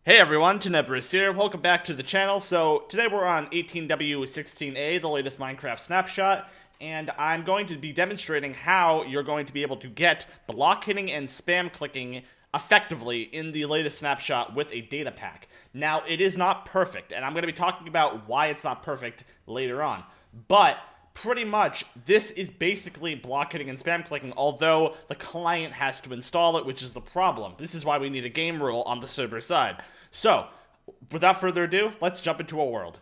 Hey everyone, Tenebris here. Welcome back to the channel. So today we're on 18W16A, the latest Minecraft snapshot, and I'm going to be demonstrating how you're going to be able to get block hitting and spam clicking effectively in the latest snapshot with a data pack. Now, it is not perfect, and I'm going to be talking about why it's not perfect later on, but pretty much this is basically block hitting and spam clicking, although the client has to install it, which is the problem. This is why we need a game rule on the server side. So, without further ado, let's jump into a world.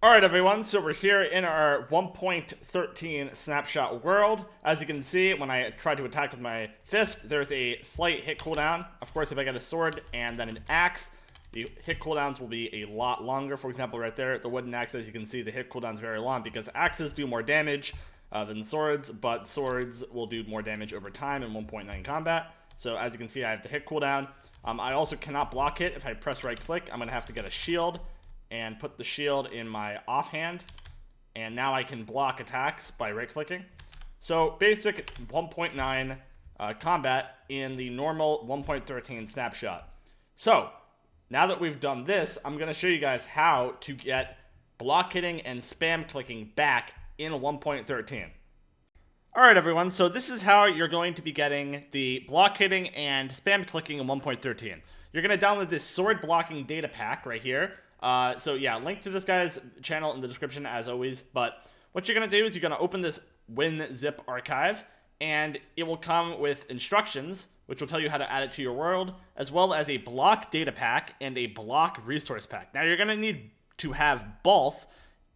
Alright everyone, so we're here in our 1.13 snapshot world. As you can see, when I try to attack with my fist, there's a slight hit cooldown. Of course, if I get a sword and then an axe, the hit cooldowns will be a lot longer. For example, right there, the wooden axe, as you can see, the hit cooldown is very long because axes do more damage than swords, but swords will do more damage over time in 1.9 combat. So as you can see, I have the hit cooldown. I also cannot block it. If I press right click, I'm going to have to get a shield and put the shield in my offhand. And now I can block attacks by right clicking. So basic 1.9 combat in the normal 1.13 snapshot. So now that we've done this, I'm going to show you guys how to get block hitting and spam clicking back in 1.13. Alright everyone, so this is how you're going to be getting the block hitting and spam clicking in 1.13. You're going to download this sword blocking data pack right here. So yeah, link to this guy's channel in the description as always, but what you're going to do is you're going to open this WinZip archive, and it will come with instructions, which will tell you how to add it to your world, as well as a block data pack and a block resource pack. Now you're going to need to have both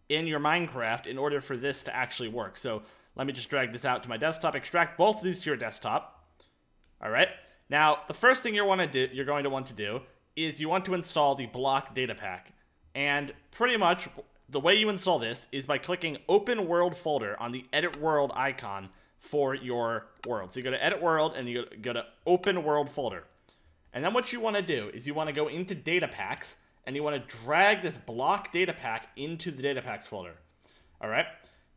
in your Minecraft in order for this to actually work. So let me just drag this out to my desktop, extract both of these to your desktop. Alright, now the first thing you're going to want to do is you want to install the block data pack. And pretty much the way you install this is by clicking open world folder on the edit world icon for your world. So you go to edit world and you go to open world folder. And then what you want to do is you want to go into data packs and you want to drag this block data pack into the data packs folder. Alright.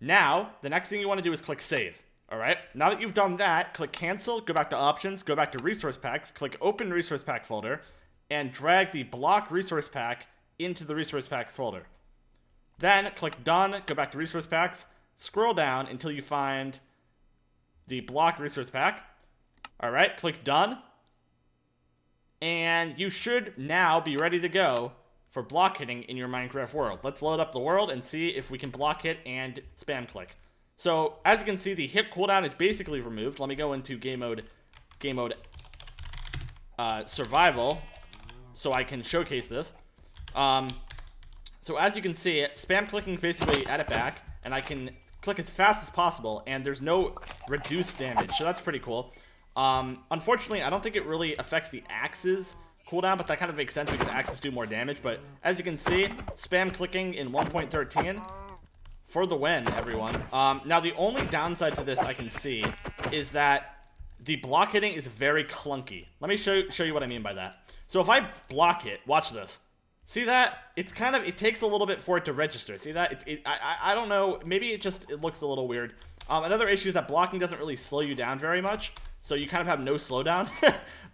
Now, the next thing you want to do is click save. Alright, now that you've done that, click cancel, go back to options, go back to resource packs, click open resource pack folder, and drag the block resource pack into the resource packs folder. Then click done, go back to resource packs, scroll down until you find the block resource pack. Alright, click done. And you should now be ready to go for block hitting in your Minecraft world. Let's load up the world and see if we can block hit and spam click. So, as you can see, the hit cooldown is basically removed. Let me go into game mode survival so I can showcase this. So as you can see, spam clicking is basically add it back, and I can click as fast as possible, and there's no reduced damage, so that's pretty cool. Unfortunately, I don't think it really affects the axes cooldown, but that kind of makes sense because axes do more damage. But as you can see, spam clicking in 1.13 for the win, everyone. Now the only downside to this I can see is that the block hitting is very clunky. Let me show you what I mean by that. So if I block it, watch this. See that? It's kind of, it takes a little bit for it to register. See that? I don't know. Maybe it looks a little weird. Another issue is that blocking doesn't really slow you down very much, so you kind of have no slowdown.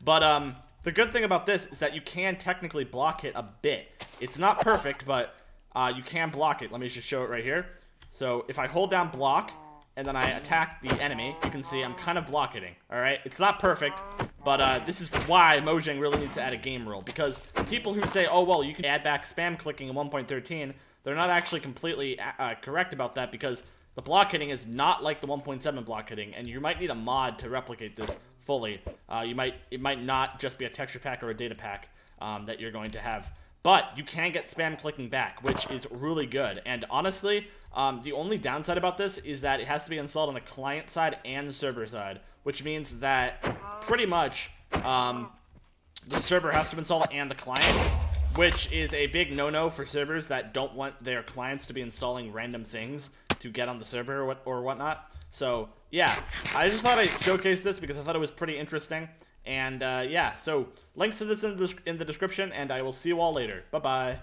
But the good thing about this is that you can technically block it a bit. It's not perfect, but you can block it. Let me just show it right here. So if I hold down block and then I attack the enemy, you can see I'm kind of block hitting. Alright, it's not perfect, but this is why Mojang really needs to add a game rule. Because people who say, oh well, you can add back spam clicking in 1.13, they're not actually completely correct about that, because the block hitting is not like the 1.7 block hitting, and you might need a mod to replicate this fully. It might not just be a texture pack or a data pack that you're going to have. But you can get spam clicking back, which is really good. And honestly, the only downside about this is that it has to be installed on the client side and the server side, which means that pretty much the server has to install it and the client, which is a big no-no for servers that don't want their clients to be installing random things to get on the server or whatnot. So yeah, I just thought I'd showcase this because I thought it was pretty interesting. And yeah, so links to this in the description, and I will see you all later. Bye-bye.